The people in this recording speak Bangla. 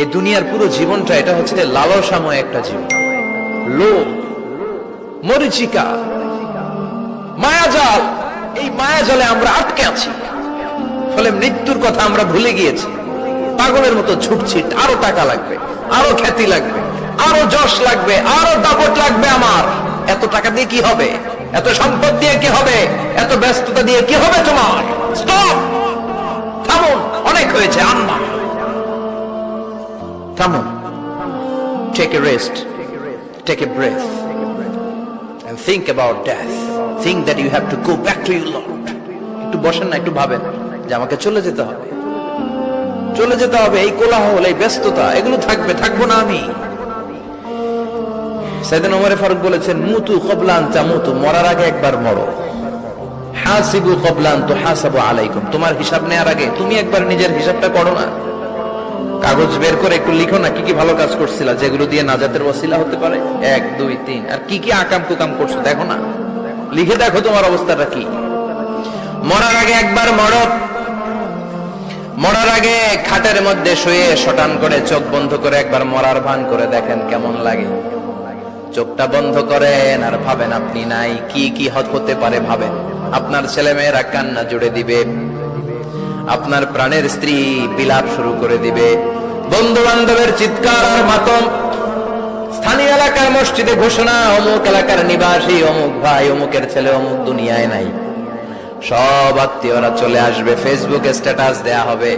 এই দুনিয়ার পুরো জীবনটা এটা হচ্ছে লালসাময় একটা জীবন, লোভ, মরিচিকা, মায়াজাল। এই মায়াজালে আমরা আটকে আছি, ফলে মৃত্যুর কথা আমরা ভুলে গিয়েছি। পাগলের মতো ছুটছি, আরো টাকা লাগবে, আরো খ্যাতি লাগবে, আরো যশ লাগবে, আরো দাপট লাগবে। আমার এত টাকা দিয়ে কি হবে? এত সম্পদ দিয়ে কি হবে? এত ব্যস্ততা দিয়ে কি হবে? তোমার স্টপ, থামুন, অনেক হয়েছে। আম্মা থামুন, take a rest, take a breath and think about death. Think that you have to go back to your Lord. একটু বসেন না, একটু ভাবেন যে আমাকে চলে যেতে হবে, চলে যেতে হবে। এই কোলাহল, এই ব্যস্ততা, এগুলো থাকবে, থাকবো না আমি। সাইয়েদনা ওমর ফারুক বলেছেন, মুতু ক্বাবলা আন তামুতু, মরার আগে একবার মরো। হাসিবু ক্বাবলা আন তুহাসাবু আলাইকুম, তোমার হিসাব নেওয়ার আগে তুমি একবার নিজের হিসাবটা করো না। কাগজ বের করে একটু লিখো না কি কি ভালো কাজ করছিলা, যেগুলো দিয়ে নাজাতের ওসিলা হতে পারে। 1 2 3, আর কি কি আকাম কুকাম করছো দেখো না, লিখে দেখো তোমার অবস্থাটা কি। মরার আগে একবার মরো। মরার আগে খাটের মধ্যে শুয়ে শটান করে চোখ বন্ধ করে একবার মরার ভান করে দেখেন কেমন লাগে। চোখটা বন্ধ করেন আর ভাবেন আপনি নাই, কি কি হতে পারে ভাবেন। আপনার ছেলে মেয়েরা কান্না জুড়ে দিবে, আপনার প্রাণের স্ত্রী বিলাপ শুরু করে দিবে, বন্ধু বান্ধবের চিৎকার আর মাতম, স্থানীয় এলাকার মসজিদে ঘোষণা, অমুক এলাকার নিবাসী অমুক ভাই অমুকের ছেলে অমুক দুনিয়ায় নাই। সব আত্মীয়রা চলে আসবে, ফেসবুকে স্ট্যাটাস দেয়া হবে।